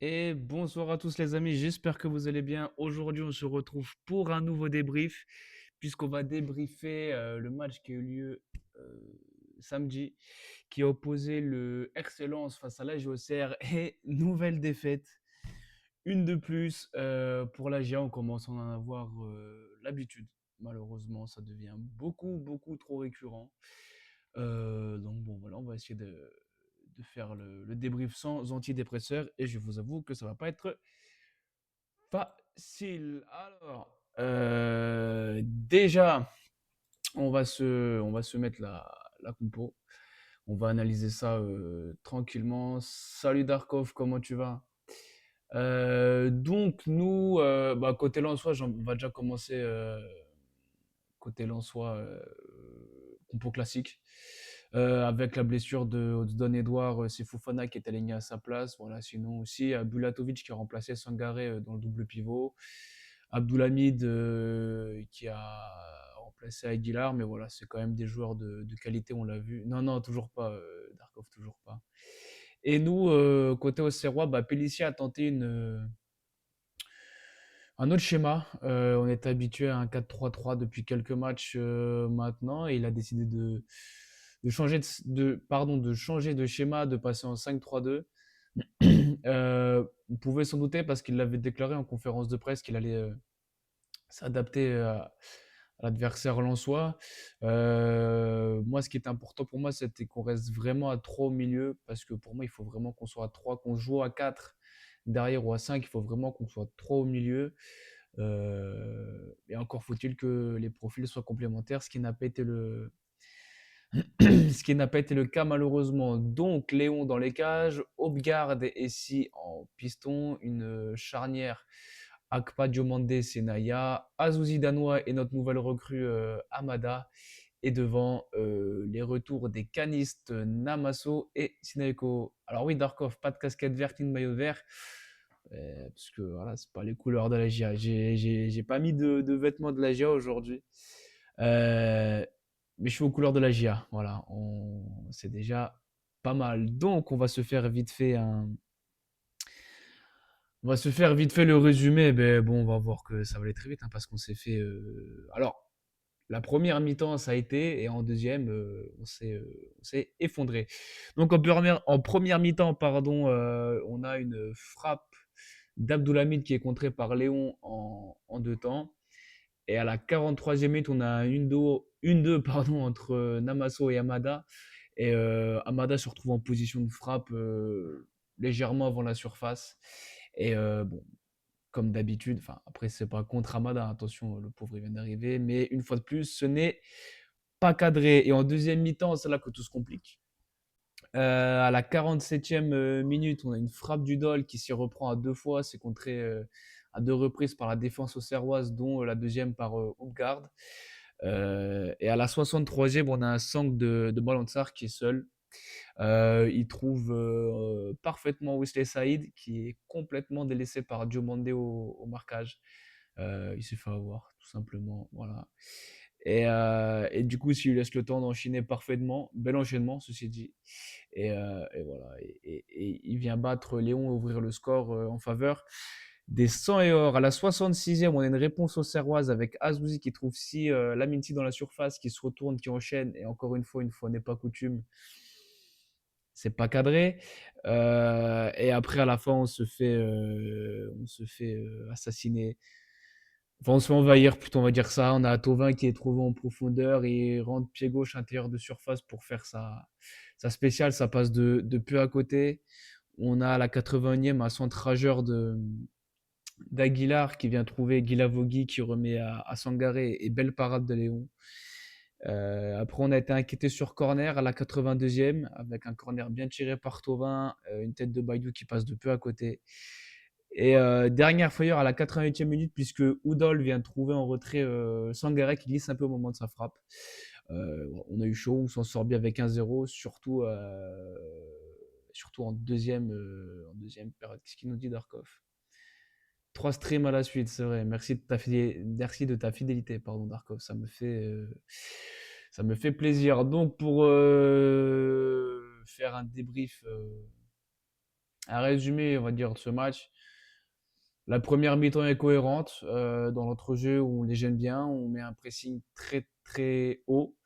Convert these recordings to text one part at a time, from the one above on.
Et bonsoir à tous les amis, j'espère que vous allez bien. Aujourd'hui, on se retrouve pour un nouveau débrief, puisqu'on va débriefer le match qui a eu lieu samedi, qui a opposé le RC Lens face à la JOCR et nouvelle défaite, une de plus pour la GIA. On commence à en avoir l'habitude. Malheureusement, ça devient beaucoup trop récurrent. Donc bon, voilà, on va essayer de faire le débrief sans antidépresseur et je vous avoue que ça va pas être facile. Alors, déjà, on va se mettre la compo. On va analyser ça tranquillement. Salut Darkov, comment tu vas? Donc nous, côté Lensois, on va déjà commencer côté Lensois, compo classique. Avec la blessure de Don Edouard, c'est Fofana qui est aligné à sa place. Voilà, sinon aussi, Bulatovic qui a remplacé Sangaré dans le double pivot. Abdoulhamid qui a remplacé Aguilar, mais voilà, c'est quand même des joueurs de qualité, on l'a vu. Non, non, toujours pas, Darkov, toujours pas. Et nous, côté Auxerrois, Pellissier a tenté un autre schéma. On est habitué à un 4-3-3 depuis quelques matchs maintenant et il a décidé de changer de schéma, de passer en 5-3-2. On pouvait s'en douter parce qu'il l'avait déclaré en conférence de presse qu'il allait s'adapter à l'adversaire lensois. Moi, ce qui est important pour moi, c'était qu'on reste vraiment à 3 au milieu parce que pour moi, il faut vraiment qu'on soit à 3, qu'on joue à 4 derrière ou à 5. Il faut vraiment qu'on soit 3 au milieu. Et encore faut-il que les profils soient complémentaires, ce qui n'a pas été ce qui n'a pas été le cas malheureusement. Donc Léon dans les cages, Hopgard et Essi en piston, une charnière Akpa Diomandé Senaya, Azouzi Danois et notre nouvelle recrue Amada. Et devant les retours des canistes Namaso et Sinaeko. Alors oui, Darkov, pas de casquette verte ni de maillot vert. Parce que voilà, c'est pas les couleurs de la GIA. J'ai pas mis de vêtements de la GIA aujourd'hui. Euh, mais je suis aux couleurs de la GIA. Voilà, c'est déjà pas mal. Donc, on va se faire vite fait le résumé. Ben bon, on va voir que ça va aller très vite hein, parce qu'on s'est fait. Alors, la première mi-temps, ça a été, et en deuxième, on s'est effondré. Donc en première mi-temps, pardon, on a une frappe d'Abdoulhamid qui est contrée par Léon en deux temps. Et à la 43e minute, on a une deux pardon, entre Namaso et Amada. Et Amada se retrouve en position de frappe légèrement avant la surface. Et bon, comme d'habitude, enfin après c'est pas contre Amada, attention, le pauvre il vient d'arriver, mais une fois de plus, ce n'est pas cadré. Et en deuxième mi-temps, c'est là que tout se complique. À la 47e minute, on a une frappe du Dol qui s'y reprend à deux fois. C'est contré à deux reprises par la défense auxerroise, dont la deuxième par Hopgard. Et à la 63e, on a un sang de Balançar qui est seul. Il trouve parfaitement Wesley Saïd, qui est complètement délaissé par Diomandé au marquage. Il s'est fait avoir, tout simplement. Voilà. Et du coup, s'il lui laisse le temps d'enchaîner parfaitement, bel enchaînement, ceci dit. Et voilà. Et il vient battre Léon et ouvrir le score en faveur des 100 et or. À la 66e, on a une réponse aux Serroises avec Azouzi qui trouve si Laminti dans la surface, qui se retourne, qui enchaîne. Et encore une fois n'est pas coutume, c'est pas cadré. Et après, à la fin, on se fait assassiner. Enfin, on se fait envahir, plutôt, on va dire ça. On a Tovin qui est trouvé en profondeur et rentre pied gauche intérieur de surface pour faire sa spéciale. Ça passe de peu à côté. On a à la 81e un centre rageur d'Aguilar qui vient trouver Guilavogui qui remet à Sangaré et belle parade de Léon. Après, on a été inquiété sur corner à la 82e avec un corner bien tiré par Tovin, une tête de Baydou qui passe de peu à côté. Et dernière frayeur à la 88e minute, puisque Oudol vient trouver en retrait Sangaré qui glisse un peu au moment de sa frappe. On a eu chaud, on s'en sort bien avec 1-0, surtout en deuxième période. Qu'est-ce qu'il nous dit Darkov? Trois streams à la suite, c'est vrai. Merci de ta fidélité, pardon Darkov. Ça me fait plaisir. Donc pour faire un débrief Un résumé, on va dire, de ce match. La première mi-temps est cohérente dans notre jeu, on les gêne bien, on met un pressing très très haut.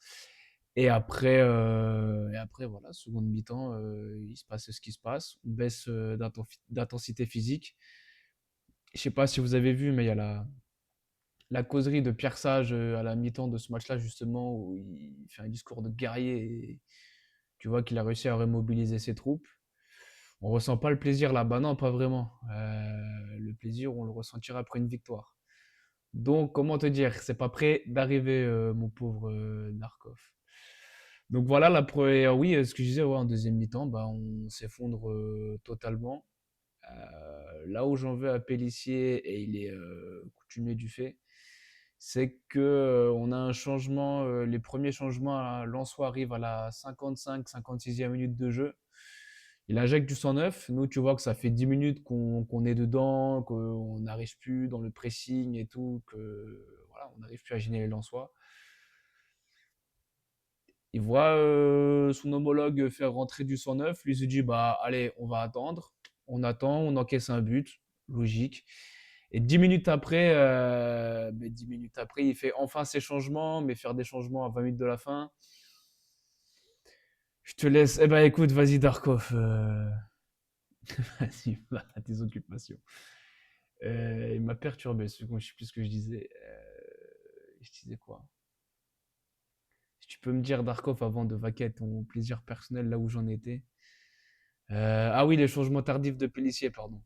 Et après voilà, seconde mi-temps, il se passe ce qui se passe. On baisse d'intensité physique. Je sais pas si vous avez vu, mais il y a la causerie de Pierre Sage à la mi-temps de ce match-là, justement, où il fait un discours de guerrier et tu vois qu'il a réussi à remobiliser ses troupes. On ressent pas le plaisir là, bah non, pas vraiment. Le plaisir, on le ressentira après une victoire. Donc, comment te dire, c'est pas prêt d'arriver, mon pauvre Narkov. Donc voilà, la première, oui, ce que je disais, ouais, en deuxième mi-temps, bah, on s'effondre totalement. Là où j'en veux à Pélissier, et il est coutumier du fait, c'est que on a un changement, les premiers changements à Lensois arrivent à la 55-56e minute de jeu. Il injecte du sang neuf. Nous, tu vois que ça fait 10 minutes qu'on est dedans, qu'on n'arrive plus dans le pressing et tout, que voilà, on n'arrive plus à gêner les Lensois. Il voit son homologue faire rentrer du sang neuf. Lui se dit, bah allez, on va attendre. On attend, on encaisse un but, logique. Et 10 minutes après, il fait enfin ses changements, mais faire des changements à 20 minutes de la fin. Je te laisse. Eh ben écoute, vas-y Darkov. Vas-y, va à tes occupations. Il m'a perturbé, je sais plus ce que je disais. Je disais quoi? Si tu peux me dire, Darkov, avant de vaquer à ton plaisir personnel, là où j'en étais. Ah oui, les changements tardifs de Pélissier, pardon.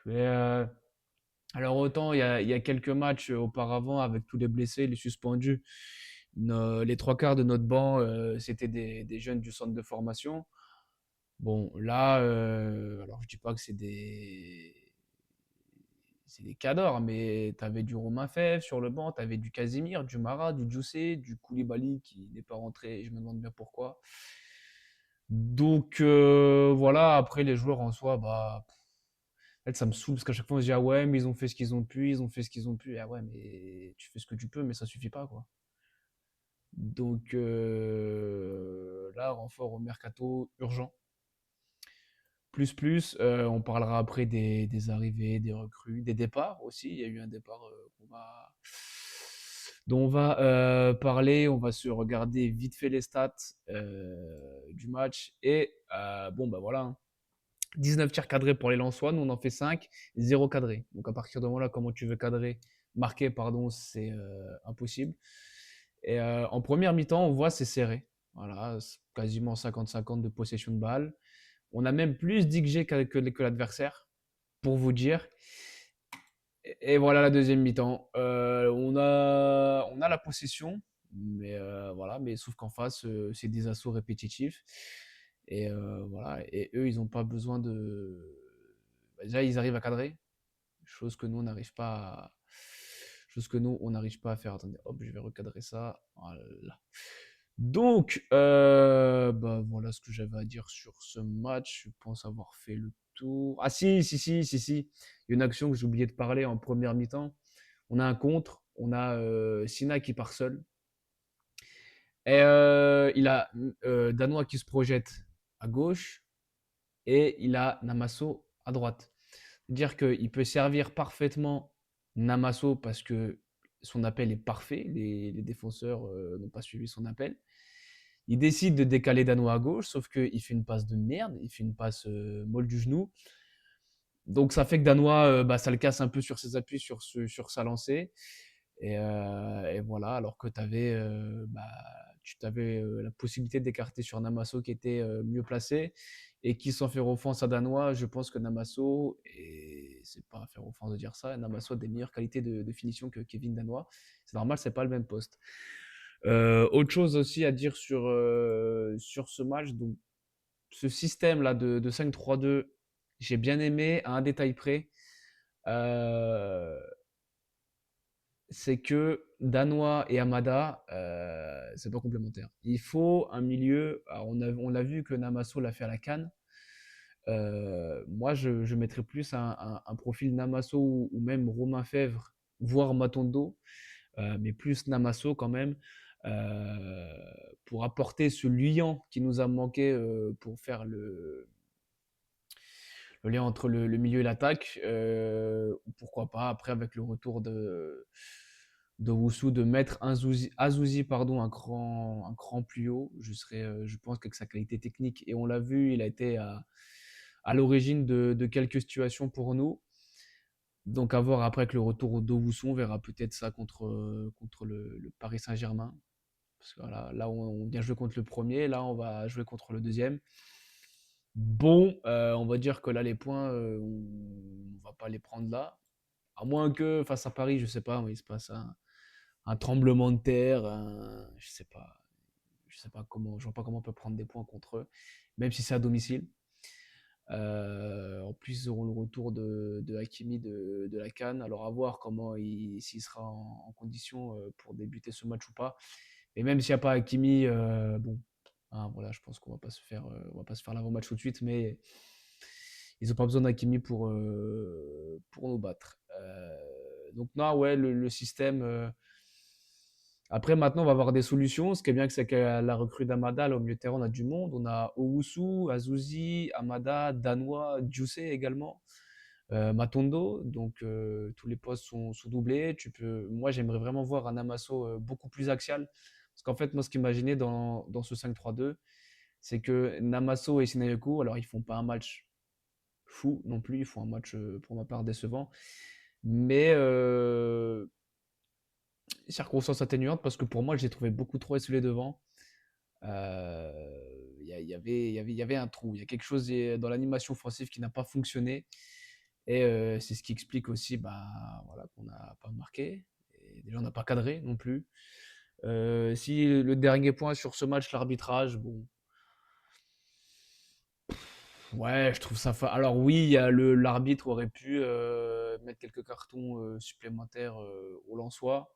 Mais, alors autant, il y a quelques matchs auparavant, avec tous les blessés, les suspendus, les trois quarts de notre banc, c'était des jeunes du centre de formation. Bon, là, alors je dis pas que c'est des cadors, mais tu avais du Romain Fèvre sur le banc, tu avais du Casimir, du Mara, du Djoussé, du Koulibaly qui n'est pas rentré, et je me demande bien pourquoi. Donc voilà, après les joueurs en soi, bah, en fait, ça me saoule parce qu'à chaque fois on se dit ah ouais, mais ils ont fait ce qu'ils ont pu, ils ont fait ce qu'ils ont pu. Et ah ouais, mais tu fais ce que tu peux, mais ça suffit pas quoi. Donc là, renfort au mercato urgent. On parlera après des arrivées, des recrues, des départs aussi. Il y a eu un départ dont on va parler. On va se regarder vite fait les stats du match. Et bon, bah voilà, hein. 19 tirs cadrés pour les Lensois, nous on en fait 5, 0 cadré. Donc à partir de là, comment tu veux cadrer, marquer, pardon, c'est impossible. Et en première mi-temps, on voit c'est serré. Voilà, c'est quasiment 50-50 de possession de balle. On a même plus d'XG que l'adversaire, pour vous dire. Et voilà la deuxième mi-temps. On a la possession, mais voilà, mais sauf qu'en face, c'est des assauts répétitifs. Et voilà, et eux, ils n'ont pas besoin de. Bah, déjà, ils arrivent à cadrer, chose que nous, on n'arrive pas à faire. Attendez, hop, je vais recadrer ça. Voilà. Donc, bah, voilà ce que j'avais à dire sur ce match. Je pense avoir fait le tour. Ah si, si, si, si, si. Il y a une action que j'ai oublié de parler en première mi-temps. On a un contre. On a Sina qui part seul. Et il a Danois qui se projette à gauche. Et il a Namasso à droite. Dire qu'il peut servir parfaitement Namasso parce que son appel est parfait. Les défenseurs n'ont pas suivi son appel. Il décide de décaler Danois à gauche, sauf qu'il fait une passe de merde, il fait une passe molle du genou. Donc ça fait que Danois, bah, ça le casse un peu sur ses appuis, sur sa lancée. Et voilà, alors que tu avais la possibilité d'écarter sur Namasso qui était mieux placé et qui, sans faire offense à Danois, je pense que Namasso, et c'est pas faire offense de dire ça, Namasso a des meilleures qualités de finition que Kevin Danois. C'est normal, c'est pas le même poste. Autre chose aussi à dire sur ce match, donc ce système-là de 5-3-2, j'ai bien aimé à un détail près. Euh, c'est que Danois et Amada, c'est pas complémentaire. Il faut un milieu. Alors on l'a vu que Namasso l'a fait à la CAN. Moi, je mettrais plus un profil Namasso ou même Romain Fèvre, voire Matondo, mais plus Namasso quand même. euh, pour apporter ce liant qui nous a manqué pour faire le lien entre le milieu et l'attaque. Pourquoi pas, après, avec le retour de Wusu, de mettre Azouzi pardon, un cran plus haut. Je pense qu'avec sa qualité technique, et on l'a vu, il a été à l'origine de quelques situations pour nous. Donc à voir après avec le retour d'Owusu, on verra peut-être ça contre le Paris Saint-Germain. Parce que voilà, là on vient jouer contre le premier, là on va jouer contre le deuxième. Bon, on va dire que là les points, on va pas les prendre là. À moins que face à Paris, je sais pas, il se passe un tremblement de terre, je sais pas comment, je vois pas comment on peut prendre des points contre eux, même si c'est à domicile. En plus, ils auront le retour de Hakimi de la CAN. Alors, à voir s'il sera en condition pour débuter ce match ou pas. Et même s'il n'y a pas Hakimi, bon, hein, voilà, je pense qu'on on va pas se faire l'avant-match tout de suite, mais ils n'ont pas besoin d'Hakimi pour nous battre. Donc, non, ouais, le système. Après, maintenant, on va avoir des solutions. Ce qui est bien, c'est qu'à la recrue d'Amada, là, au milieu de terrain, on a du monde. On a Owusu, Azouzi, Amada, Danois, Djoussé également, Matondo. Donc, tous les postes sont doublés. Moi, j'aimerais vraiment voir un Amasso beaucoup plus axial. Parce qu'en fait, moi, ce qui m'imaginait dans ce 5-3-2, c'est que Namasso et Sinayoku, alors, ils font pas un match fou non plus. Ils font un match, pour ma part, décevant. Mais circonstances atténuantes, parce que pour moi, je les trouvais beaucoup trop esselés devant. Il y avait un trou. Il y a quelque chose dans l'animation offensive qui n'a pas fonctionné. Et c'est ce qui explique aussi voilà, qu'on n'a pas marqué. Et déjà, on n'a pas cadré non plus. Si le dernier point sur ce match, l'arbitrage, bon, ouais, je trouve ça. Alors oui, l'arbitre aurait pu mettre quelques cartons supplémentaires au Lensois.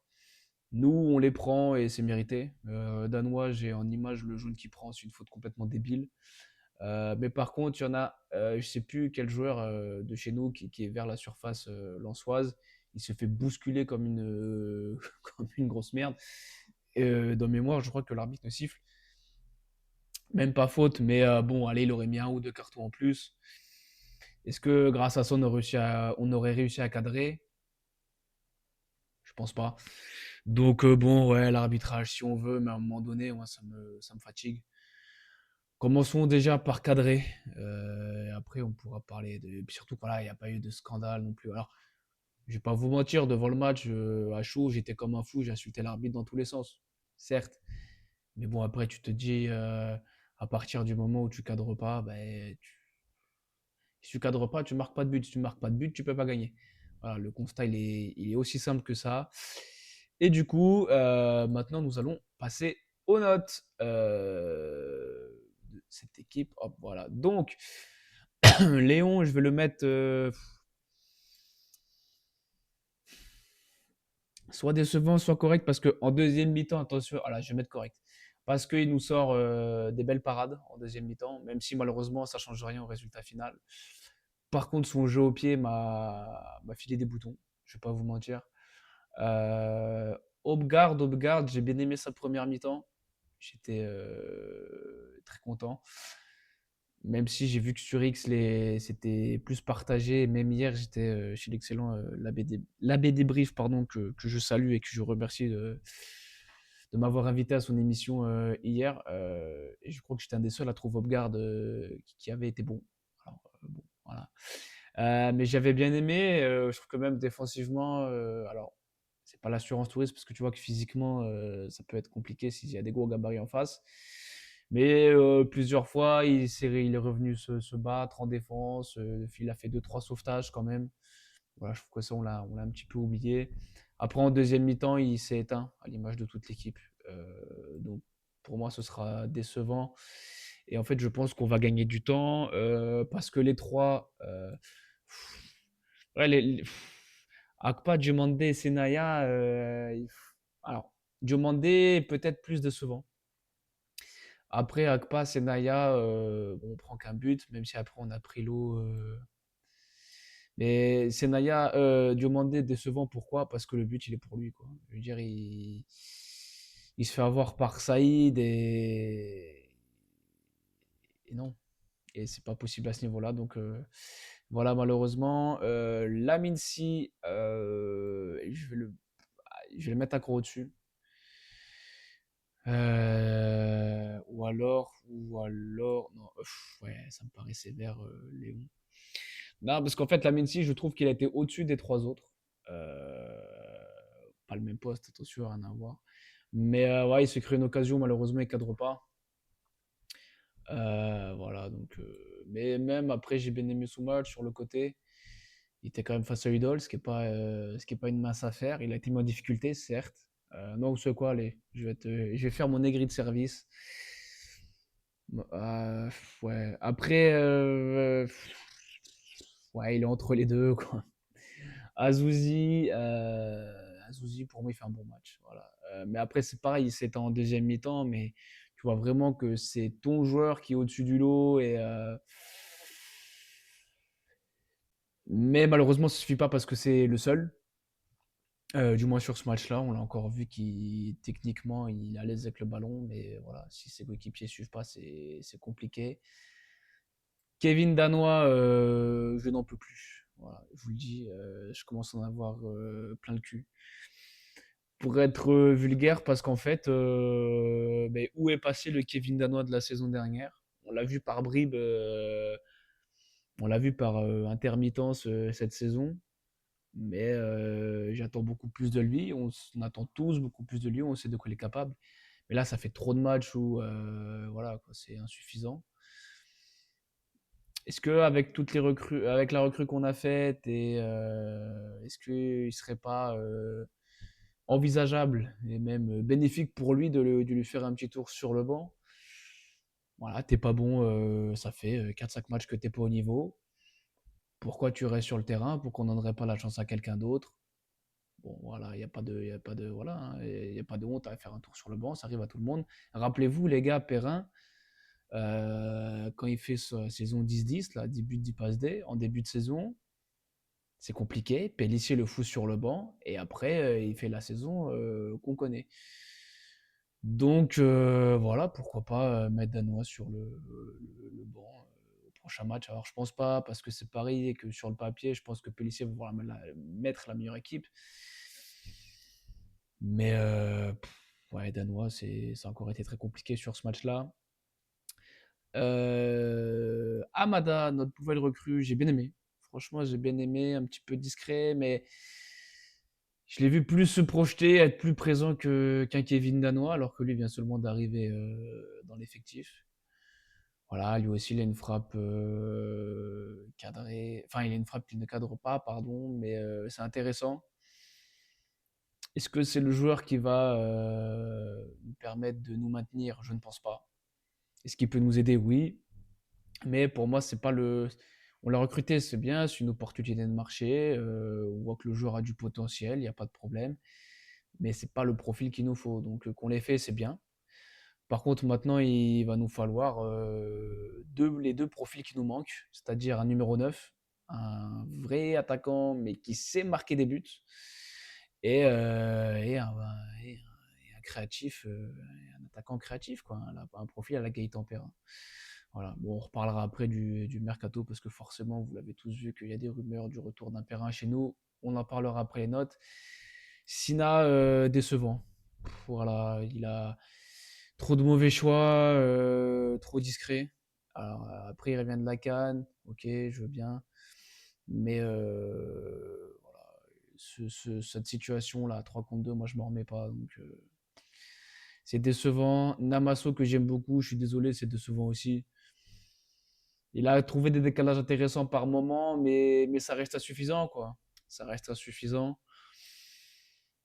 Nous, on les prend et c'est mérité. Danois, j'ai en image le jaune qui prend, c'est une faute complètement débile. Mais par contre, il y en a, je sais plus quel joueur de chez nous qui est vers la surface lensoise. Il se fait bousculer comme comme une grosse merde. Et, dans mémoire, je crois que l'arbitre ne siffle. Même pas faute, mais bon, allez, il aurait mis un ou deux cartons en plus. Est-ce que grâce à ça, on aurait réussi à cadrer? Je pense pas. Donc bon, ouais, l'arbitrage si on veut, mais à un moment donné, moi, ça me fatigue. Commençons déjà par cadrer. Et après, on pourra parler de. Puis surtout, voilà, il n'y a pas eu de scandale non plus. Alors, je vais pas vous mentir, devant le match, à chaud, j'étais comme un fou, j'insultais l'arbitre dans tous les sens. Certes. Mais bon, après, tu te dis, à partir du moment où tu cadres pas, si tu cadres pas, tu marques pas de but. Si tu marques pas de but, tu peux pas gagner. Voilà, le constat, il est aussi simple que ça. Et du coup, maintenant, nous allons passer aux notes de cette équipe. Hop, voilà. Donc, Léon, je vais le mettre soit décevant, soit correct, parce qu'en deuxième mi-temps, attention, voilà, je vais mettre correct. Parce qu'il nous sort des belles parades en deuxième mi-temps, même si malheureusement, ça ne change rien au résultat final. Par contre, son jeu au pied m'a filé des boutons, je ne vais pas vous mentir. Hopgard, j'ai bien aimé sa première mi-temps. J'étais très content. Même si j'ai vu que sur X, c'était plus partagé. Même hier, j'étais chez l'excellent l'abbé Débrief, pardon, que je salue et que je remercie de m'avoir invité à son émission hier. Et je crois que j'étais un des seuls à trouver Hopgard qui avait été bon. Alors, bon, voilà. Mais j'avais bien aimé. Je trouve que même défensivement, alors, c'est pas l'assurance touriste parce que tu vois que physiquement, ça peut être compliqué s'il y a des gros gabarits en face. Mais plusieurs fois, il est revenu se battre en défense. Il a fait deux trois sauvetages quand même. Voilà, je trouve que ça, on l'a un petit peu oublié. Après, en deuxième mi-temps, il s'est éteint à l'image de toute l'équipe. Donc, pour moi, ce sera décevant. Et en fait, je pense qu'on va gagner du temps parce que les trois. Ouais, Akpa, Diomandé et Senaya. Alors, Diomandé, peut-être plus décevant. Après, Akpa, Senaya, bon, on prend qu'un but, même si après on a pris l'eau. Mais Senaya, Diomandé décevant, pourquoi? Parce que le but, il est pour lui, quoi. Je veux dire, Il se fait avoir par Saïd et non. Et c'est pas possible à ce niveau-là. Donc voilà, malheureusement. Lamine Sy, je vais le mettre encore au-dessus. Non, ouais, ça me paraît sévère, Léon. Non, parce qu'en fait, Lamine Sy, je trouve qu'il a été au-dessus des trois autres. Euh, Pas le même poste, attention, rien à voir. Mais ouais, il se crée une occasion, malheureusement, il cadre pas. Voilà, donc. Mais même après, j'ai bien aimé son match sur le côté. Il était quand même face à Udol, ce qui est pas une mince affaire. Il a été mis en difficulté, certes. Non, vous savez quoi, allez, je vais faire mon aigri de service. Ouais. Après, ouais, il est entre les deux, quoi. Azouzi, Azouzi, pour moi, il fait un bon match. Voilà. Mais après, c'est pareil, c'était en deuxième mi-temps, mais tu vois vraiment que c'est ton joueur qui est au-dessus du lot. Mais malheureusement, ça ne suffit pas parce que c'est le seul. Du moins sur ce match-là, on l'a encore vu qu'il techniquement il est à l'aise avec le ballon, mais voilà, si ses coéquipiers ne suivent pas, c'est compliqué. Kevin Danois, je n'en peux plus. Voilà, je vous le dis, je commence à en avoir plein le cul. Pour être vulgaire, parce qu'en fait, ben, où est passé le Kevin Danois de la saison dernière? On l'a vu par bribes, on l'a vu par intermittence cette saison. Mais j'attends beaucoup plus de lui. On attend tous beaucoup plus de lui. On sait de quoi il est capable. Mais là, ça fait trop de matchs où voilà, quoi, c'est insuffisant. Est-ce que avec toutes les recrues, avec la recrue qu'on a faite, est-ce qu'il serait pas envisageable et même bénéfique pour lui de lui faire un petit tour sur le banc? Voilà, t'es pas bon, ça fait 4-5 matchs que t'es pas au niveau. Pourquoi tu restes sur le terrain? Pourquoi on ne donnerait pas la chance à quelqu'un d'autre? Bon, voilà, voilà, hein, il y a pas de honte à faire un tour sur le banc, ça arrive à tout le monde. Rappelez-vous, les gars, Perrin, quand il fait sa saison 10-10, là, 10 buts, 10 passes D, en début de saison, c'est compliqué. Pellissier le fout sur le banc, et après, il fait la saison qu'on connaît. Donc, voilà, pourquoi pas mettre Danois sur le banc au prochain match. Alors, je pense pas, parce que c'est pareil, et que sur le papier, je pense que Pellissier va vouloir mettre la meilleure équipe. Mais ouais, Danois, ça a encore été très compliqué sur ce match-là. Amada, notre nouvelle recrue, j'ai bien aimé. Franchement, j'ai bien aimé, un petit peu discret, mais je l'ai vu plus se projeter, être plus présent qu'un Kevin Danois, alors que lui vient seulement d'arriver dans l'effectif. Voilà, lui aussi, il a une frappe cadrée. Enfin, il a une frappe qui ne cadre pas, pardon, mais c'est intéressant. Est-ce que c'est le joueur qui va nous permettre de nous maintenir? Je ne pense pas. Est-ce qu'il peut nous aider? Oui. Mais pour moi, c'est pas le. On l'a recruté, c'est bien, c'est une opportunité de marché. On voit que le joueur a du potentiel, il n'y a pas de problème. Mais c'est pas le profil qu'il nous faut. Donc qu'on l'ait fait, c'est bien. Par contre, maintenant, il va nous falloir les deux profils qui nous manquent, c'est-à-dire un numéro 9, un vrai attaquant, mais qui sait marquer des buts, et, et un créatif, un attaquant créatif, quoi, un profil à la Gaëtan Perrin. Voilà. Bon, on reparlera après du mercato, parce que forcément, vous l'avez tous vu qu'il y a des rumeurs du retour d'un Perrin chez nous. On en parlera après les notes. Sina, décevant. Voilà, il a trop de mauvais choix, trop discret. Alors, après, il revient de la CAN, ok, je veux bien. Mais voilà, cette situation-là, à 3 contre 2, moi, je ne m'en remets pas. Donc, c'est décevant. Namasso, que j'aime beaucoup, je suis désolé, c'est décevant aussi. Il a trouvé des décalages intéressants par moment, mais ça reste insuffisant, quoi. Ça reste insuffisant.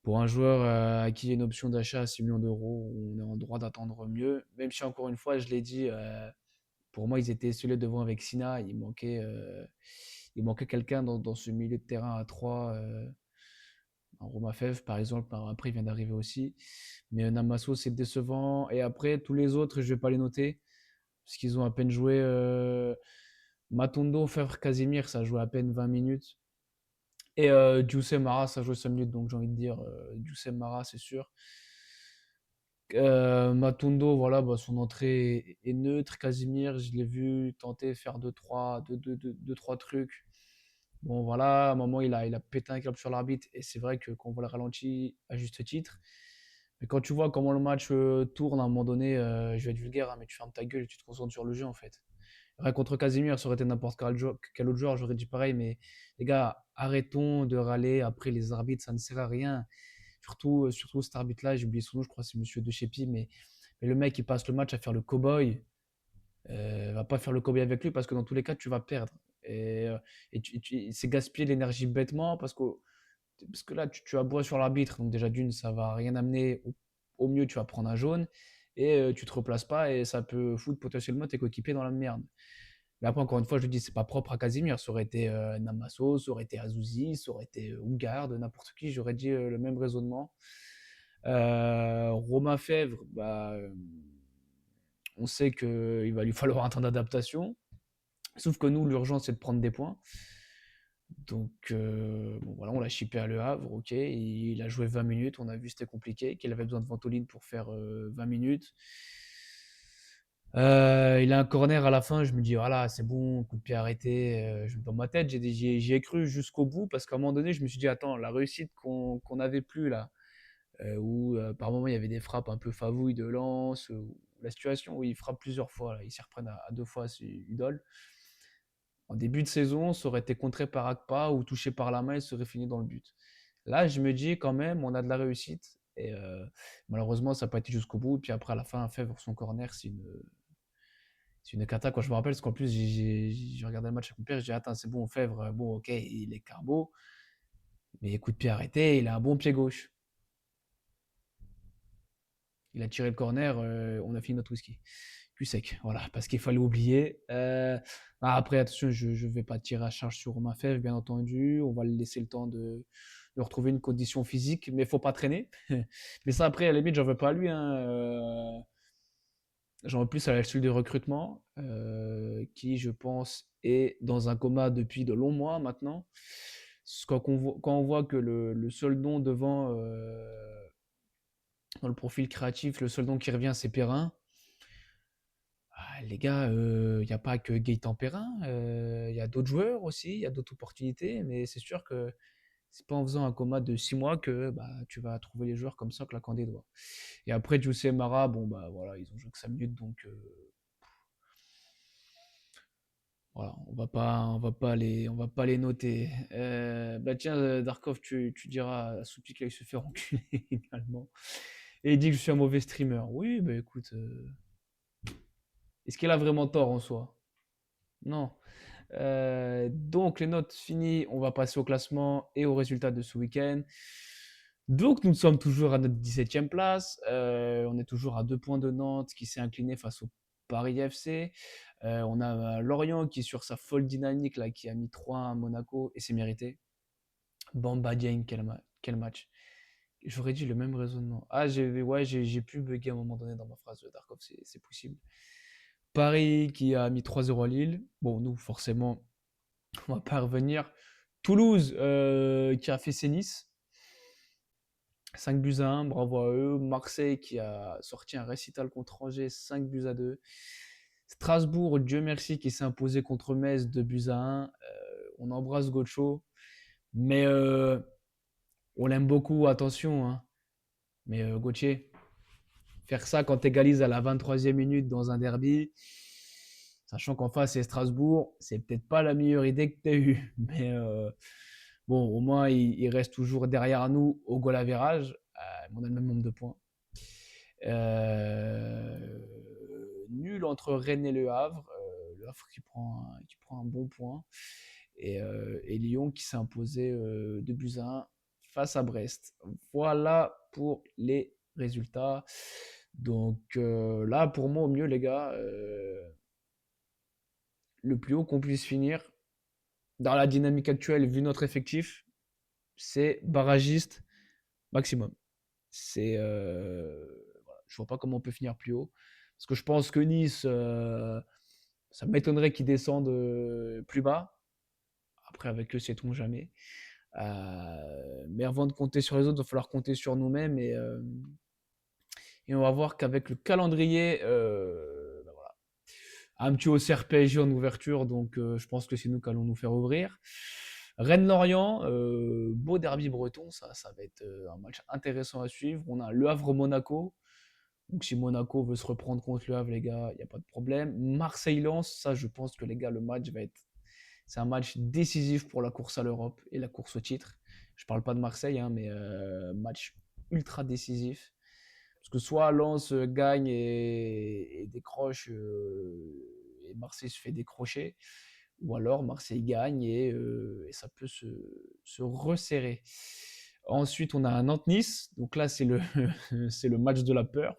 Pour un joueur à qui il y a une option d'achat à 6 millions d'euros, on est en droit d'attendre mieux. Même si, encore une fois, je l'ai dit, pour moi, ils étaient seuls devant avec Sina. Il manquait quelqu'un dans ce milieu de terrain à 3. Un Roma Fev, par exemple, après, il vient d'arriver aussi. Mais Namasso, c'est décevant. Et après, tous les autres, je ne vais pas les noter, parce qu'ils ont à peine joué. Matondo, Fèvre, Casimir, ça a joué à peine 20 minutes. Et Djoussem Mara, ça a joué 5 minutes, donc j'ai envie de dire Djoussem Mara, c'est sûr. Matondo, voilà, bah, son entrée est neutre. Casimir, je l'ai vu tenter faire deux, trois trucs. Bon, voilà, à un moment, il a pété un câble sur l'arbitre. Et c'est vrai que quand on voit le ralenti, à juste titre. Mais quand tu vois comment le match tourne, à un moment donné, je vais être vulgaire, hein, mais tu fermes ta gueule et tu te concentres sur le jeu, en fait. Rien contre Casimir, ça aurait été n'importe quel autre joueur, j'aurais dit pareil. Mais les gars, arrêtons de râler après les arbitres, ça ne sert à rien. Surtout cet arbitre-là, j'ai oublié son nom, je crois que c'est Monsieur De Chepi, mais le mec, il passe le match à faire le cow-boy. Va pas faire le cow-boy avec lui parce que dans tous les cas, tu vas perdre. Et, euh, c'est gaspiller l'énergie bêtement parce que là, tu aboies sur l'arbitre. Donc, déjà, d'une, ça va rien amener. Au mieux, tu vas prendre un jaune et tu te replaces pas et ça peut foutre potentiellement tes coéquipiers dans la merde. Mais après, encore une fois, je dis, c'est pas propre à Casimir. Ça aurait été Namasso, ça aurait été Azouzi, ça aurait été Ougard, n'importe qui. J'aurais dit le même raisonnement. Romain Fèvre, bah, on sait qu'il va lui falloir un temps d'adaptation. Sauf que nous, l'urgence, c'est de prendre des points. Donc, bon, voilà, on l'a chippé à Le Havre, ok. Il a joué 20 minutes, on a vu que c'était compliqué, qu'il avait besoin de Ventoline pour faire 20 minutes. Il a un corner à la fin, je me dis, voilà, c'est bon, coup de pied arrêté. Dans ma tête, j'y ai cru jusqu'au bout, parce qu'à un moment donné, je me suis dit, attends, la réussite qu'on n'avait plus là, où par moment il y avait des frappes un peu favouilles de Lens, la situation où il frappe plusieurs fois, là, ils s'y reprennent à deux fois, c'est idole. En début de saison, ça aurait été contré par Akpa ou touché par la main, il serait fini dans le but. Là, je me dis quand même, on a de la réussite. Et malheureusement, ça n'a pas été jusqu'au bout. Puis après, à la fin, Fèvre, son corner, c'est une cata. Quand je me rappelle, parce qu'en plus, j'ai regardé le match avec mon père, j'ai dit, attends, c'est bon, Fèvre, bon, ok, il est carbo, mais coup de pied arrêté, il a un bon pied gauche. Il a tiré le corner, on a fini notre whisky. Cul sec, voilà, parce qu'il fallait oublier. Après, attention, je ne vais pas tirer à charge sur Romain Fèvre, bien entendu. On va lui laisser le temps de retrouver une condition physique, mais il ne faut pas traîner. Mais ça, après, à la limite, j'en veux pas à lui, hein. J'en veux plus à la cellule de recrutement, qui, je pense, est dans un coma depuis de longs mois maintenant. Quand on voit que le seul nom devant, dans le profil créatif, le seul nom qui revient, c'est Perrin. Ah, les gars, il n'y a pas que Gaëtan Perrin, il y a d'autres joueurs aussi, il y a d'autres opportunités, mais c'est sûr que c'est pas en faisant un coma de 6 mois que bah, tu vas trouver les joueurs comme ça, claquant des doigts. Et après, Juice et Mara, bon, bah voilà, ils ont joué que 5 minutes, donc voilà, on va pas les noter. Bah tiens, Darkov, tu diras à Soupi qu'il aille se faire enculer également. Et il dit que je suis un mauvais streamer. Oui, bah écoute, est-ce qu'il a vraiment tort en soi? Non. Donc les notes finies, on va passer au classement et aux résultats de ce week-end. Donc nous sommes toujours à notre 17e place. On est toujours à 2 points de Nantes qui s'est incliné face au Paris FC. On a Lorient qui est sur sa folle dynamique là, qui a mis 3 à Monaco et c'est mérité. Bamba Dieng, quel match. J'aurais dit le même raisonnement. Ah, j'ai pu bugger à un moment donné dans ma phrase de Darkov, c'est possible. Paris qui a mis 3-0 à Lille. Bon, nous, forcément, on va pas revenir. Toulouse qui a fait ses Nice. 5 buts à 1, bravo à eux. Marseille qui a sorti un récital contre Angers, 5 buts à 2. Strasbourg, Dieu merci, qui s'est imposé contre Metz, 2 buts à 1. On embrasse Gocho. Mais on l'aime beaucoup, attention, hein. Mais Gauthier, faire ça quand tu égalises à la 23e minute dans un derby, sachant qu'en face c'est Strasbourg, c'est peut-être pas la meilleure idée que tu as eue. Mais bon, au moins il reste toujours derrière nous au goal average. On a le même nombre de points. Nul entre Rennes et Le Havre. Le Havre qui prend un bon point. Et Lyon qui s'est imposé 2 buts à 1 face à Brest. Voilà pour les résultats. Donc là, pour moi, au mieux, les gars, le plus haut qu'on puisse finir dans la dynamique actuelle, vu notre effectif, c'est barragiste maximum. Voilà, je vois pas comment on peut finir plus haut. Parce que je pense que Nice, ça m'étonnerait qu'ils descendent plus bas. Après, avec eux, sait-on jamais. Mais avant de compter sur les autres, il va falloir compter sur nous-mêmes. Et on va voir qu'avec le calendrier, bah voilà, un petit OCR PSG en ouverture, donc je pense que c'est nous qui allons nous faire ouvrir. Rennes-Lorient, beau derby breton, ça va être un match intéressant à suivre. On a Le Havre-Monaco. Donc si Monaco veut se reprendre contre Le Havre, les gars, il n'y a pas de problème. Marseille-Lens, ça je pense que les gars, le match va être... C'est un match décisif pour la course à l'Europe et la course au titre. Je ne parle pas de Marseille, hein, mais match ultra décisif. Parce que soit Lens gagne et décroche et Marseille se fait décrocher, ou alors Marseille gagne et ça peut se resserrer. Ensuite, on a un Nantes-Nice. Donc là, c'est le, c'est le match de la peur.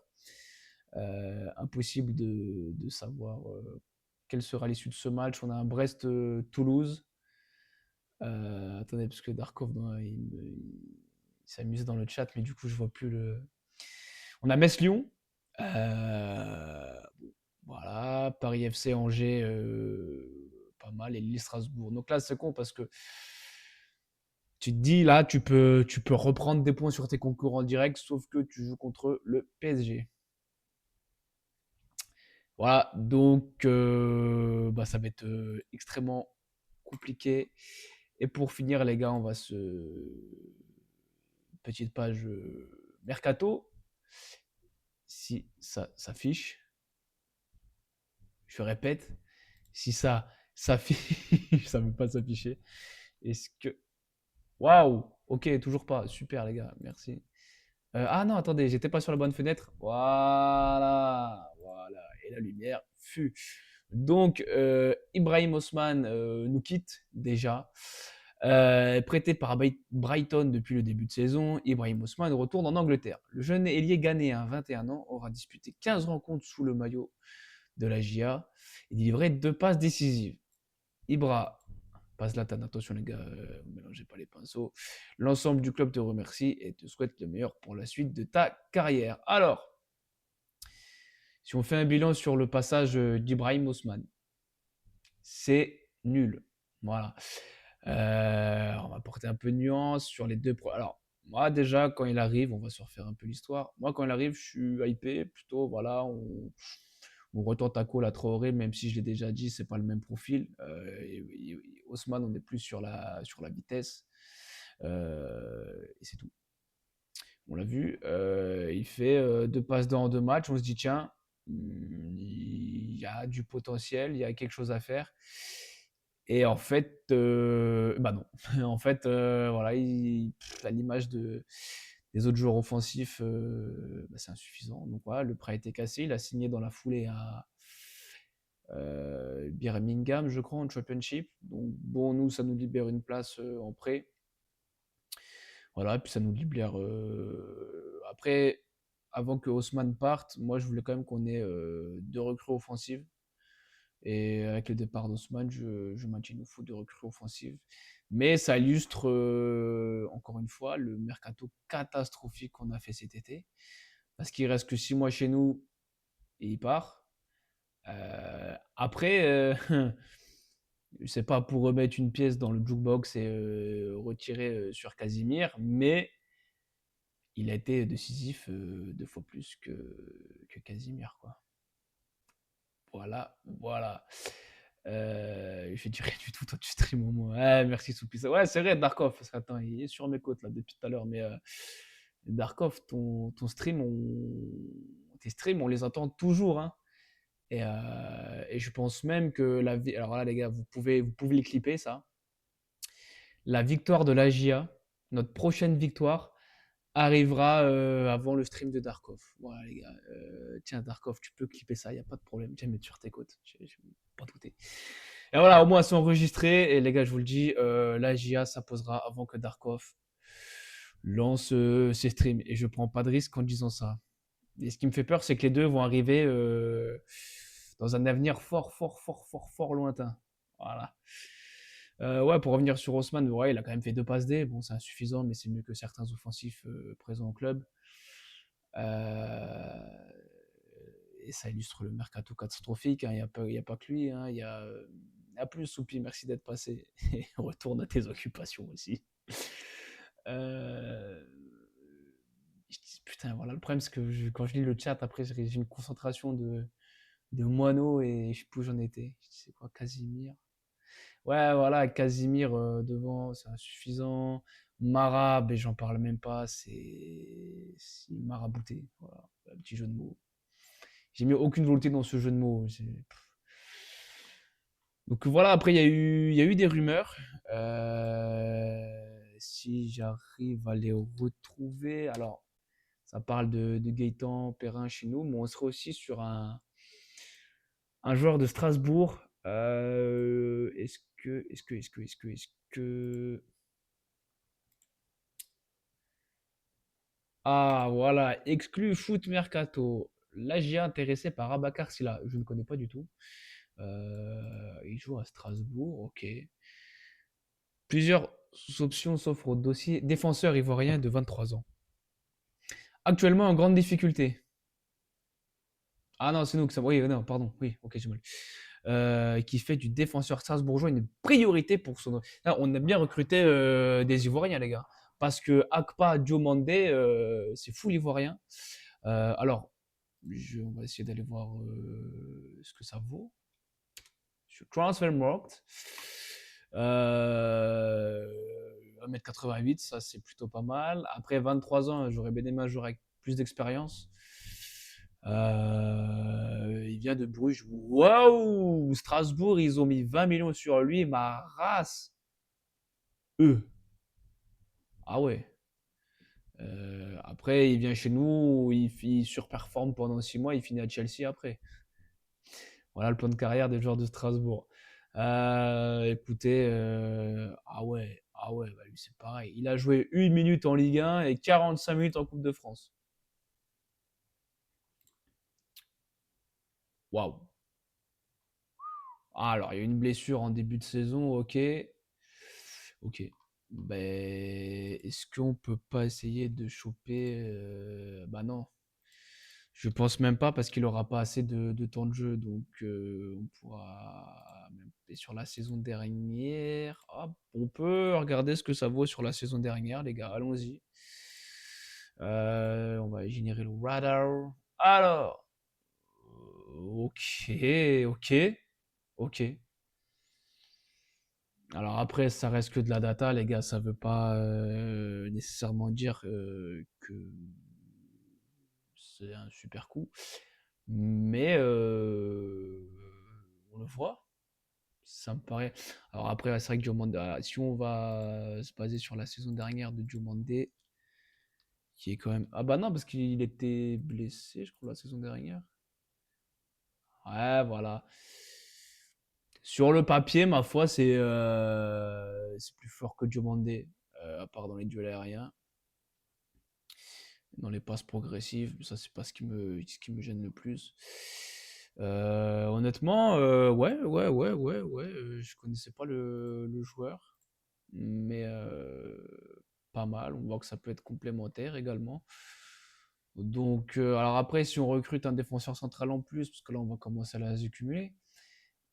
Impossible de savoir quelle sera l'issue de ce match. On a un Brest-Toulouse. Attendez, parce que Darkov, il s'amuse dans le chat, mais du coup, je vois plus le. On a Metz-Lyon. Voilà. Paris FC, Angers, pas mal. Et Lille-Strasbourg. Donc là, c'est con parce que tu te dis, là, tu peux reprendre des points sur tes concurrents directs, sauf que tu joues contre le PSG. Voilà, donc bah, ça va être extrêmement compliqué. Et pour finir, les gars, on va se. Petite page Mercato. Si ça s'affiche, je répète, si ça s'affiche, ça ne veut pas s'afficher. Est-ce que. Waouh! Ok, toujours pas. Super, les gars, merci. Ah non, attendez, j'étais pas sur la bonne fenêtre. Voilà, voilà. Et la lumière fut. Donc, Ibrahim Osman nous quitte déjà. Prêté par Brighton depuis le début de saison, Ibrahim Osman retourne en Angleterre. Le jeune ailier ghanéen, 21 ans, aura disputé 15 rencontres sous le maillot de la GIA et délivré 2 passes décisives. Ibra, pas Zlatan, attention les gars, ne mélangez pas les pinceaux. L'ensemble du club te remercie et te souhaite le meilleur pour la suite de ta carrière. Alors, si on fait un bilan sur le passage d'Ibrahim Osman, c'est nul. Voilà. On va porter un peu de nuance sur les deux. Alors, moi, déjà, quand il arrive, on va se refaire un peu l'histoire. Moi, quand il arrive, je suis hypé. Plutôt, voilà, on retente à Cole à Traoré, même si je l'ai déjà dit, c'est pas le même profil. Osman, on est plus sur la vitesse. Et c'est tout. On l'a vu. Il fait 2 passes en 2 matchs. On se dit, tiens, il y a du potentiel, il y a quelque chose à faire. Et en fait, bah non. En fait, voilà, à l'image des autres joueurs offensifs, bah, c'est insuffisant. Donc voilà, le prêt a été cassé. Il a signé dans la foulée à Birmingham, je crois, en Championship. Donc bon, nous, ça nous libère une place en prêt. Voilà, et puis ça nous libère. Après, avant que Haussmann parte, moi, je voulais quand même qu'on ait 2 recrues offensives. Et avec le départ d'Haussmann, je maintiens une faute de recrues offensives. Mais ça illustre, encore une fois, le mercato catastrophique qu'on a fait cet été. Parce qu'il reste que 6 mois chez nous et il part. Après, c'est pas pour remettre une pièce dans le jukebox et retirer sur Casimir, mais il a été décisif 2 fois plus que Casimir, quoi. Voilà, voilà. Je dirais du tout, toi tu stream au moins. Ouais, merci Soupisa. Ouais, c'est vrai, Darkov, parce qu'attends, il est sur mes côtes là depuis tout à l'heure, mais Darkov, ton stream, tes streams, on les entend toujours, hein. Et je pense même que alors là les gars, vous pouvez les clipper ça. La victoire de la GIA, notre prochaine victoire, arrivera avant le stream de Darkov. Voilà les gars. Tiens Darkov, tu peux clipper ça, il n'y a pas de problème. Tiens, mettre sur tes côtes. Je ne pas douter. Et voilà, au moins c'est enregistré. Et les gars, je vous le dis, la GIA s'imposera avant que Darkov lance ses streams. Et je prends pas de risque en disant ça. Et ce qui me fait peur, c'est que les deux vont arriver dans un avenir fort, fort, fort, fort, fort lointain. Voilà. Ouais, pour revenir sur Haussmann, ouais, il a quand même fait 2 passes D. Bon, c'est insuffisant, mais c'est mieux que certains offensifs présents au club. Euh, et ça illustre le mercato catastrophique. Il n'y a pas que lui. Il y a plus, Soupi, merci d'être passé. Et retourne à tes occupations aussi. Euh, Putain, voilà, le problème, c'est que quand je lis le chat, après, j'ai une concentration de moineaux et je sais plus où j'en étais. Je dis, c'est quoi, Casimir? Ouais, voilà, Casimir devant, c'est insuffisant. Mara, ben, j'en parle même pas, c'est marabouté. Voilà, un petit jeu de mots. J'ai mis aucune volonté dans ce jeu de mots. Donc voilà, après, il y a eu des rumeurs. Si j'arrive à les retrouver, alors, ça parle de Gaëtan Perrin chez nous, mais on serait aussi sur un joueur de Strasbourg. Est-ce que. Ah, voilà, exclu foot mercato. L'AGA intéressé par Abakar Silla. Je ne connais pas du tout. Il joue à Strasbourg, ok. Plusieurs options s'offrent au dossier défenseur ivoirien de 23 ans. Actuellement en grande difficulté. Ah non, c'est nous que ça. Oui, non, pardon. Oui, ok, j'ai mal. Qui fait du défenseur strasbourgeois une priorité pour son. Là, on a bien recruté des Ivoiriens, les gars. Parce que Akpa Diomandé, c'est fou l'Ivoirien. Alors, on va essayer d'aller voir ce que ça vaut. Sur Transfermarkt. 1m88, ça c'est plutôt pas mal. Après 23 ans, j'aurais bien aimé un joueur avec plus d'expérience. Il vient de Bruges. Waouh! Strasbourg, ils ont mis 20 millions sur lui. Ma race. Eux. Ah ouais. Après, il vient chez nous, il surperforme pendant 6 mois, il finit à Chelsea après. Voilà le plan de carrière des joueurs de Strasbourg. Écoutez, ah ouais, bah lui c'est pareil. Il a joué 1 minute en Ligue 1 et 45 minutes en Coupe de France. Waouh. Ah, alors, il y a eu une blessure en début de saison, ok. Ok. Ben, est-ce qu'on peut pas essayer de choper bah non. Je pense même pas parce qu'il aura pas assez de temps de jeu. Donc on pourra même sur la saison dernière. Hop, on peut regarder ce que ça vaut sur la saison dernière, les gars. Allons-y. On va générer le radar. Alors, ok, ok, ok. Alors après, ça reste que de la data, les gars. Ça veut pas nécessairement dire que c'est un super coup. Mais on le voit. Ça me paraît. Alors après, c'est vrai que Diomande, si on va se baser sur la saison dernière de Diomande, qui est quand même. Ah bah non, parce qu'il était blessé, je crois, la saison dernière. Ouais, voilà. Sur le papier, ma foi, c'est plus fort que Diomande, à part dans les duels aériens. Dans les passes progressives, ça c'est pas ce qui me gêne le plus. Honnêtement, ouais, ouais, ouais, ouais, ouais, je connaissais pas le joueur, mais pas mal. On voit que ça peut être complémentaire également. Donc, alors après, si on recrute un défenseur central en plus, parce que là on va commencer à les accumuler,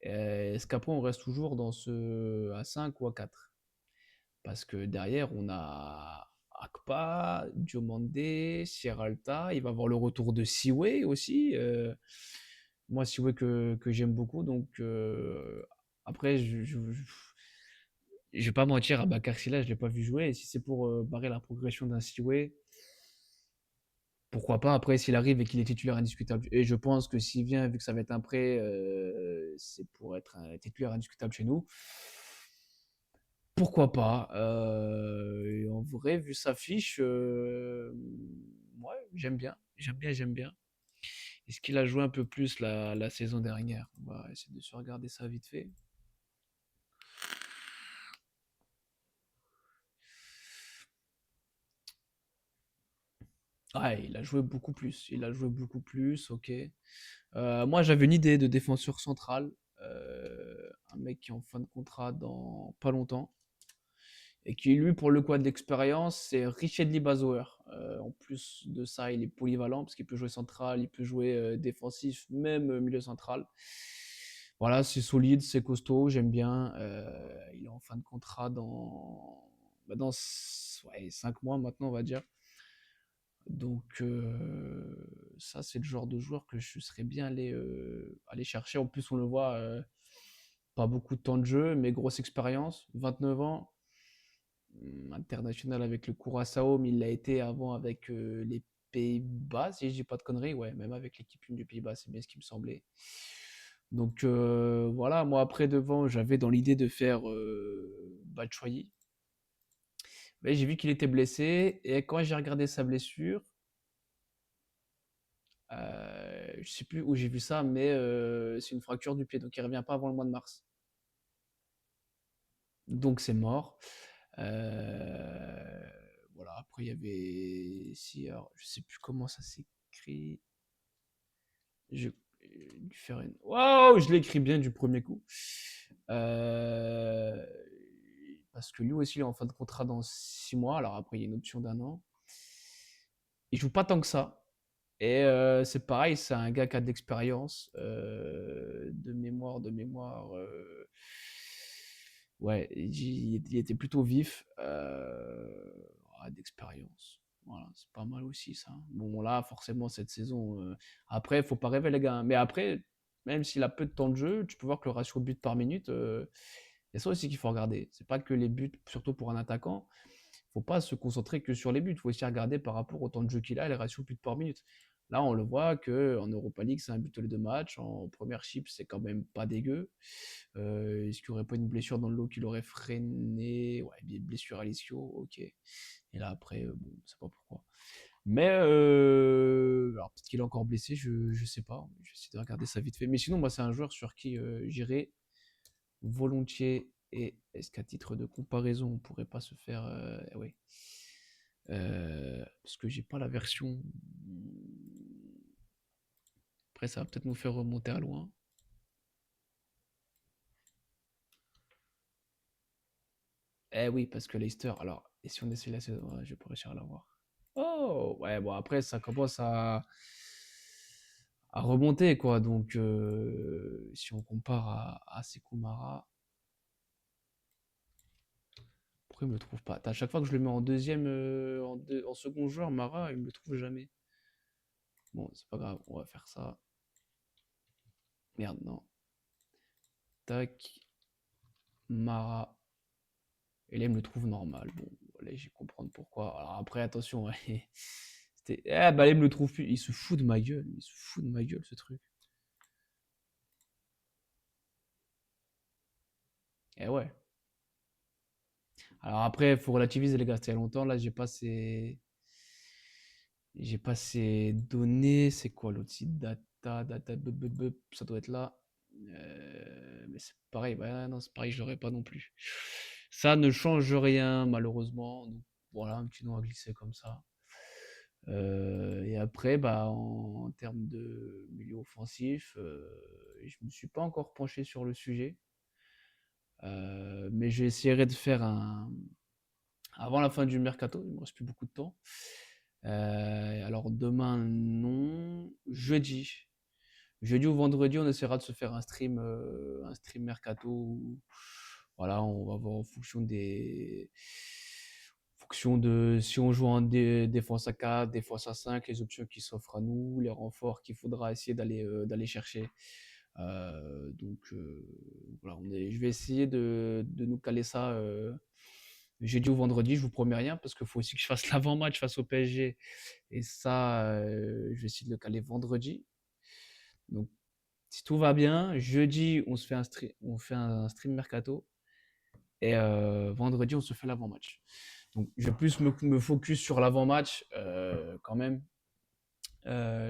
est-ce qu'après on reste toujours dans ce à 5 ou à 4? Parce que derrière, on a Akpa, Diomandé, Sierralta. Il va avoir le retour de Siwe aussi. Moi, Siwe que j'aime beaucoup. Donc, après, je vais pas mentir, à Bakar Silla, je ne l'ai pas vu jouer. Et si c'est pour barrer la progression d'un Siwe, pourquoi pas. Après, s'il arrive et qu'il est titulaire indiscutable. Et je pense que s'il vient, vu que ça va être un prêt, c'est pour être un titulaire indiscutable chez nous. Pourquoi pas? Et en vrai, vu sa fiche, ouais, j'aime bien. J'aime bien, j'aime bien. Est-ce qu'il a joué un peu plus la saison dernière? On va essayer de se regarder ça vite fait. Ouais, il a joué beaucoup plus. Il a joué beaucoup plus, ok. Moi, j'avais une idée de défenseur central. Un mec qui est en fin de contrat dans pas longtemps. Et qui, lui, pour le coup, a de l'expérience, c'est Richard Bazouer. En plus de ça, il est polyvalent parce qu'il peut jouer central, il peut jouer défensif, même milieu central. Voilà, c'est solide, c'est costaud, j'aime bien. Il est en fin de contrat dans 5 mois maintenant, on va dire. Donc, ça, c'est le genre de joueur que je serais bien allé chercher. En plus, on le voit, pas beaucoup de temps de jeu, mais grosse expérience, 29 ans, international avec le Curaçao, mais il l'a été avant avec les Pays-Bas, si je dis pas de conneries. Ouais, même avec l'équipe 1 du Pays-Bas, c'est bien ce qui me semblait. Donc, voilà, moi après devant, j'avais dans l'idée de faire Batshuayi. Mais j'ai vu qu'il était blessé, et quand j'ai regardé sa blessure, je sais plus où j'ai vu ça, mais c'est une fracture du pied, donc il revient pas avant le mois de mars. Donc c'est mort. Voilà, après il y avait. Si, alors, je sais plus comment ça s'écrit. Je lui faire une. Waouh, je l'écris bien du premier coup. Euh, Parce que lui aussi, il est en fin de contrat dans 6 mois. Alors après, il y a une option d'1 an. Il joue pas tant que ça. Et c'est pareil, c'est un gars qui a de l'expérience, de mémoire. Ouais, il était plutôt vif, d'expérience. Voilà, c'est pas mal aussi ça. Bon, là, forcément, cette saison. Après, il faut pas rêver, les gars, hein. Mais après, même s'il a peu de temps de jeu, tu peux voir que le ratio but par minute, il y a ça aussi qu'il faut regarder. C'est pas que les buts, surtout pour un attaquant. Faut pas se concentrer que sur les buts. Il faut aussi regarder par rapport au temps de jeu qu'il a et les ratios buts par minute. Là, on le voit qu'en Europa League, c'est un but tous les 2 matchs. En première chip, c'est quand même pas dégueu. Est-ce qu'il n'y aurait pas une blessure dans le lot qui l'aurait freiné? Ouais, blessure à l'ischio, ok. Et là, après, bon, on ne sait pas pourquoi. Mais, alors peut-être qu'il est encore blessé, je ne sais pas. Je vais essayer de regarder ça vite fait. Mais sinon, moi, c'est un joueur sur qui j'irai volontiers. Et est-ce qu'à titre de comparaison, on pourrait pas se faire. Oui. Parce que j'ai pas la version. Après, ça va peut-être nous faire remonter à loin. Eh oui, parce que Leicester. Alors, et si on essaie la saison, ouais, je vais pas réussir à l'avoir. Oh, ouais, bon, après, ça commence à remonter, quoi. Donc, si on compare à Sekou Mara, pourquoi il me le trouve pas? À chaque fois que je le mets en deuxième, en second joueur, Mara, il me le trouve jamais. Bon, c'est pas grave, on va faire ça. Merde, non. Tac, Mara. Et là, il me le trouve normal. Bon, là, je vais comprendre pourquoi. Alors après, attention, ouais. Ah, bah là, il me le trouve plus. Il se fout de ma gueule. Il se fout de ma gueule, ce truc. Et ouais. Alors après, il faut relativiser, les gars. C'était il y a longtemps. Là, j'ai pas ces données. C'est quoi l'autre site? Data, ça doit être là. Mais c'est pareil. Ouais, non, c'est pareil, je l'aurais pas non plus. Ça ne change rien, malheureusement. Donc, voilà, un petit nom à glisser comme ça. Et après, bah, en termes de milieu offensif, je me suis pas encore penché sur le sujet. Mais j'essaierai de faire avant la fin du mercato. Il me reste plus beaucoup de temps. Alors demain, non. Jeudi ou vendredi, on essaiera de se faire un stream mercato. Voilà, on va voir en fonction de si on joue en défense à 4, défense à 5, les options qui s'offrent à nous, les renforts qu'il faudra essayer d'aller chercher. Donc voilà, je vais essayer de nous caler ça jeudi ou vendredi. Je vous promets rien parce qu'il faut aussi que je fasse l'avant-match face au PSG. Et ça, je vais essayer de le caler vendredi. Donc si tout va bien, jeudi, on fait un stream mercato. Et vendredi, on se fait l'avant-match. Donc, je vais plus me focus sur l'avant-match quand même.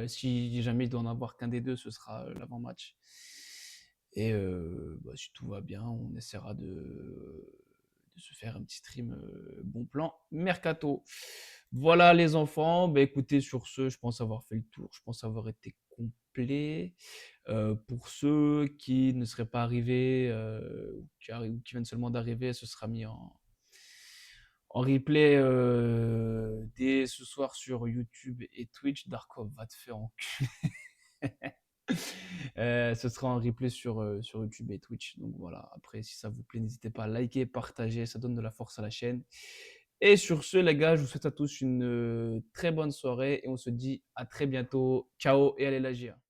Si jamais il doit en avoir qu'un des deux, ce sera l'avant-match. Et bah, si tout va bien, on essaiera de se faire un petit stream bon plan mercato. Voilà les enfants. Bah, écoutez, sur ce, je pense avoir fait le tour. Je pense avoir été complet. Pour ceux qui ne seraient pas arrivés, qui viennent seulement d'arriver, ce sera mis en replay dès ce soir sur YouTube et Twitch. Darkov va te faire enculer. Ce sera en replay sur YouTube et Twitch. Donc voilà, après, si ça vous plaît, n'hésitez pas à liker, partager, ça donne de la force à la chaîne. Et sur ce, les gars, je vous souhaite à tous une très bonne soirée et on se dit à très bientôt. Ciao et allez la GIA.